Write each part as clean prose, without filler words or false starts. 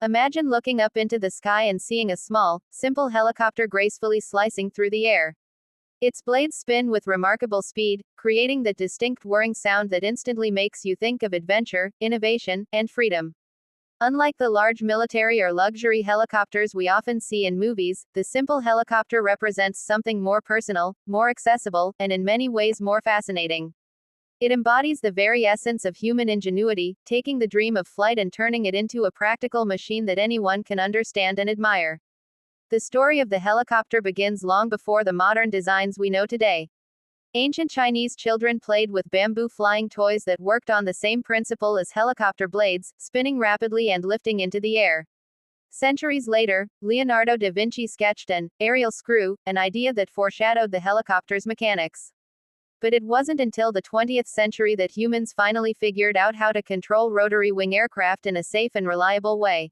Imagine looking up into the sky and seeing a small, simple helicopter gracefully slicing through the air. Its blades spin with remarkable speed, creating the distinct whirring sound that instantly makes you think of adventure, innovation, and freedom. Unlike the large military or luxury helicopters we often see in movies, the simple helicopter represents something more personal, more accessible, and in many ways more fascinating. It embodies the very essence of human ingenuity, taking the dream of flight and turning it into a practical machine that anyone can understand and admire. The story of the helicopter begins long before the modern designs we know today. Ancient Chinese children played with bamboo flying toys that worked on the same principle as helicopter blades, spinning rapidly and lifting into the air. Centuries later, Leonardo da Vinci sketched an aerial screw, an idea that foreshadowed the helicopter's mechanics. But it wasn't until the 20th century that humans finally figured out how to control rotary wing aircraft in a safe and reliable way.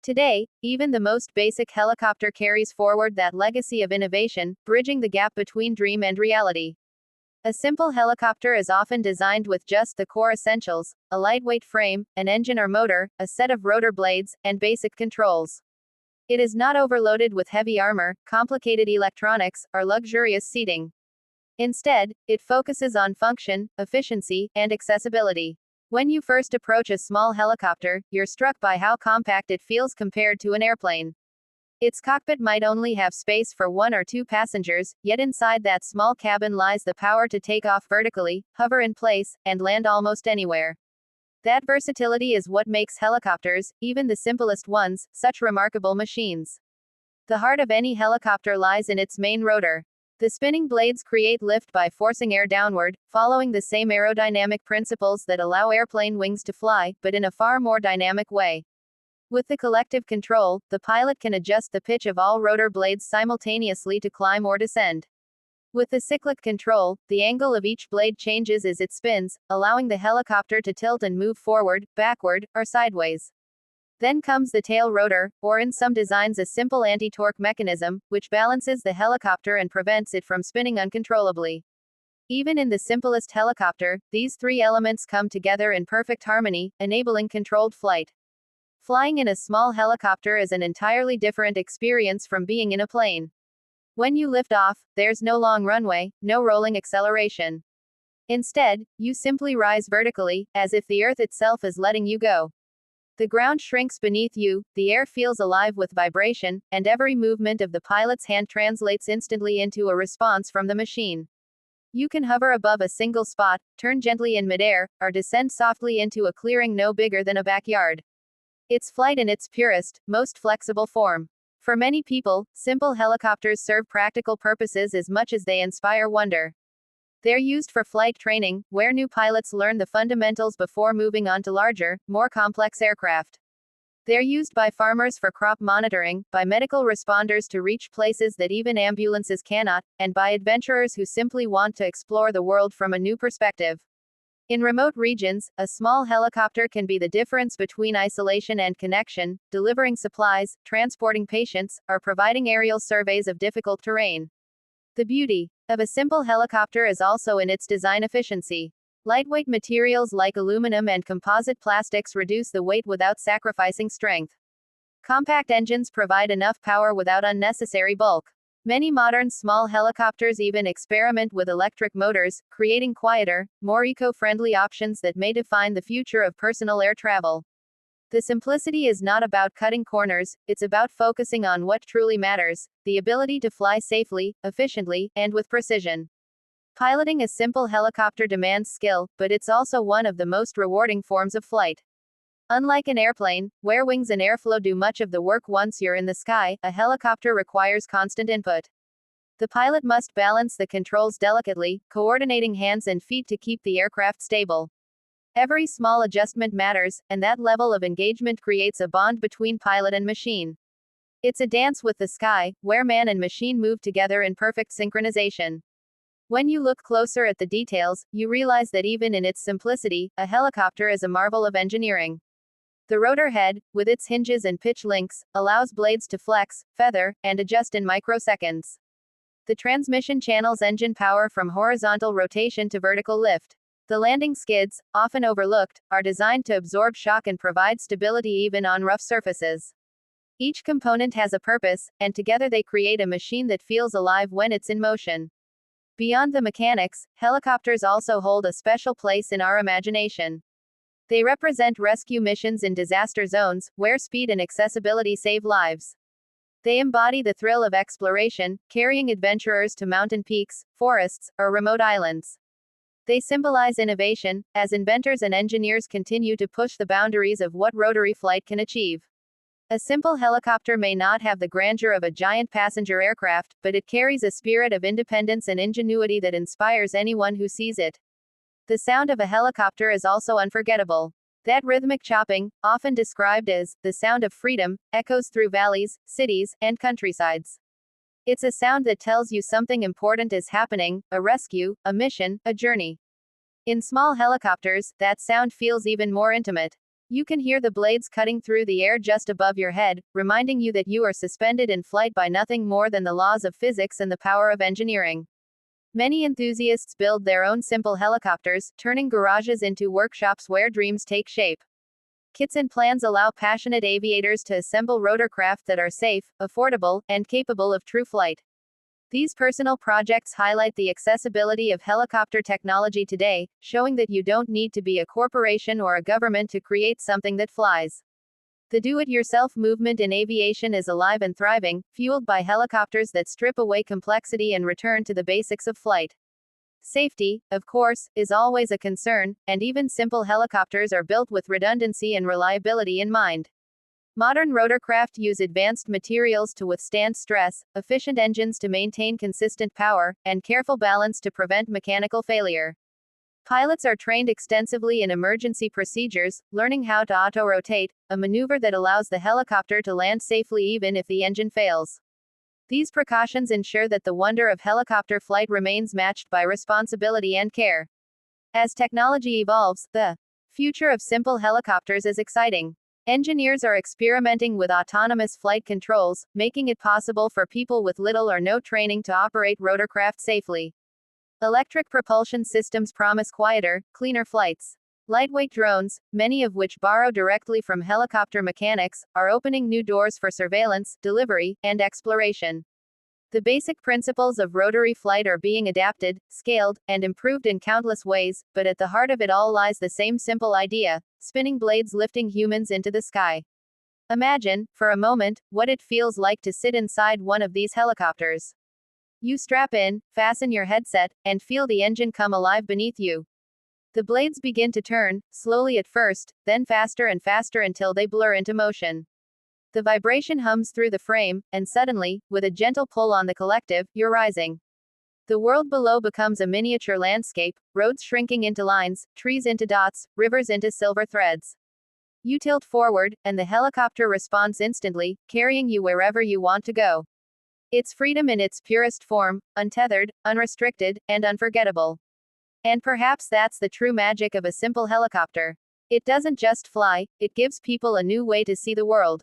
Today, even the most basic helicopter carries forward that legacy of innovation, bridging the gap between dream and reality. A simple helicopter is often designed with just the core essentials: a lightweight frame, an engine or motor, a set of rotor blades, and basic controls. It is not overloaded with heavy armor, complicated electronics, or luxurious seating. Instead, it focuses on function, efficiency, and accessibility. When you first approach a small helicopter, you're struck by how compact it feels compared to an airplane. Its cockpit might only have space for 1 or 2 passengers, yet inside that small cabin lies the power to take off vertically, hover in place, and land almost anywhere. That versatility is what makes helicopters, even the simplest ones, such remarkable machines. The heart of any helicopter lies in its main rotor. The spinning blades create lift by forcing air downward, following the same aerodynamic principles that allow airplane wings to fly, but in a far more dynamic way. With the collective control, the pilot can adjust the pitch of all rotor blades simultaneously to climb or descend. With the cyclic control, the angle of each blade changes as it spins, allowing the helicopter to tilt and move forward, backward, or sideways. Then comes the tail rotor, or in some designs a simple anti-torque mechanism, which balances the helicopter and prevents it from spinning uncontrollably. Even in the simplest helicopter, these 3 elements come together in perfect harmony, enabling controlled flight. Flying in a small helicopter is an entirely different experience from being in a plane. When you lift off, there's no long runway, no rolling acceleration. Instead, you simply rise vertically, as if the earth itself is letting you go. The ground shrinks beneath you, the air feels alive with vibration, and every movement of the pilot's hand translates instantly into a response from the machine. You can hover above a single spot, turn gently in midair, or descend softly into a clearing no bigger than a backyard. It's flight in its purest, most flexible form. For many people, simple helicopters serve practical purposes as much as they inspire wonder. They're used for flight training, where new pilots learn the fundamentals before moving on to larger, more complex aircraft. They're used by farmers for crop monitoring, by medical responders to reach places that even ambulances cannot, and by adventurers who simply want to explore the world from a new perspective. In remote regions, a small helicopter can be the difference between isolation and connection, delivering supplies, transporting patients, or providing aerial surveys of difficult terrain. The beauty of a simple helicopter is also in its design efficiency. Lightweight materials like aluminum and composite plastics reduce the weight without sacrificing strength. Compact engines provide enough power without unnecessary bulk. Many modern small helicopters even experiment with electric motors, creating quieter, more eco-friendly options that may define the future of personal air travel. The simplicity is not about cutting corners, it's about focusing on what truly matters: the ability to fly safely, efficiently, and with precision. Piloting a simple helicopter demands skill, but it's also one of the most rewarding forms of flight. Unlike an airplane, where wings and airflow do much of the work once you're in the sky, a helicopter requires constant input. The pilot must balance the controls delicately, coordinating hands and feet to keep the aircraft stable. Every small adjustment matters, and that level of engagement creates a bond between pilot and machine. It's a dance with the sky, where man and machine move together in perfect synchronization. When you look closer at the details, you realize that even in its simplicity, a helicopter is a marvel of engineering. The rotor head, with its hinges and pitch links, allows blades to flex, feather, and adjust in microseconds. The transmission channels engine power from horizontal rotation to vertical lift. The landing skids, often overlooked, are designed to absorb shock and provide stability even on rough surfaces. Each component has a purpose, and together they create a machine that feels alive when it's in motion. Beyond the mechanics, helicopters also hold a special place in our imagination. They represent rescue missions in disaster zones, where speed and accessibility save lives. They embody the thrill of exploration, carrying adventurers to mountain peaks, forests, or remote islands. They symbolize innovation, as inventors and engineers continue to push the boundaries of what rotary flight can achieve. A simple helicopter may not have the grandeur of a giant passenger aircraft, but it carries a spirit of independence and ingenuity that inspires anyone who sees it. The sound of a helicopter is also unforgettable. That rhythmic chopping, often described as the sound of freedom, echoes through valleys, cities, and countrysides. It's a sound that tells you something important is happening, a rescue, a mission, a journey. In small helicopters, that sound feels even more intimate. You can hear the blades cutting through the air just above your head, reminding you that you are suspended in flight by nothing more than the laws of physics and the power of engineering. Many enthusiasts build their own simple helicopters, turning garages into workshops where dreams take shape. Kits and plans allow passionate aviators to assemble rotorcraft that are safe, affordable, and capable of true flight. These personal projects highlight the accessibility of helicopter technology today, showing that you don't need to be a corporation or a government to create something that flies. The do-it-yourself movement in aviation is alive and thriving, fueled by helicopters that strip away complexity and return to the basics of flight. Safety, of course, is always a concern, and even simple helicopters are built with redundancy and reliability in mind. Modern rotorcraft use advanced materials to withstand stress, efficient engines to maintain consistent power, and careful balance to prevent mechanical failure. Pilots are trained extensively in emergency procedures, learning how to auto-rotate, a maneuver that allows the helicopter to land safely even if the engine fails. These precautions ensure that the wonder of helicopter flight remains matched by responsibility and care. As technology evolves, the future of simple helicopters is exciting. Engineers are experimenting with autonomous flight controls, making it possible for people with little or no training to operate rotorcraft safely. Electric propulsion systems promise quieter, cleaner flights. Lightweight drones, many of which borrow directly from helicopter mechanics, are opening new doors for surveillance, delivery, and exploration. The basic principles of rotary flight are being adapted, scaled, and improved in countless ways, but at the heart of it all lies the same simple idea: spinning blades lifting humans into the sky. Imagine, for a moment, what it feels like to sit inside one of these helicopters. You strap in, fasten your headset, and feel the engine come alive beneath you. The blades begin to turn, slowly at first, then faster and faster until they blur into motion. The vibration hums through the frame, and suddenly, with a gentle pull on the collective, you're rising. The world below becomes a miniature landscape, roads shrinking into lines, trees into dots, rivers into silver threads. You tilt forward, and the helicopter responds instantly, carrying you wherever you want to go. It's freedom in its purest form, untethered, unrestricted, and unforgettable. And perhaps that's the true magic of a simple helicopter. It doesn't just fly, it gives people a new way to see the world.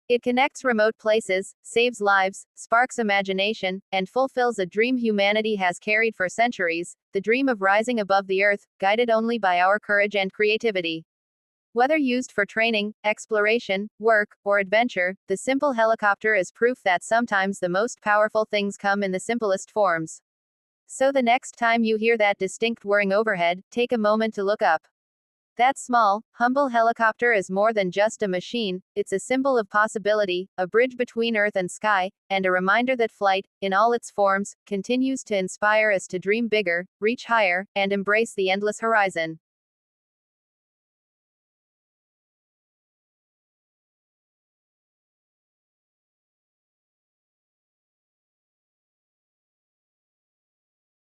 It connects remote places, saves lives, sparks imagination, and fulfills a dream humanity has carried for centuries, the dream of rising above the earth, guided only by our courage and creativity. Whether used for training, exploration, work, or adventure, the simple helicopter is proof that sometimes the most powerful things come in the simplest forms. So the next time you hear that distinct whirring overhead, take a moment to look up. That small, humble helicopter is more than just a machine, it's a symbol of possibility, a bridge between earth and sky, and a reminder that flight, in all its forms, continues to inspire us to dream bigger, reach higher, and embrace the endless horizon.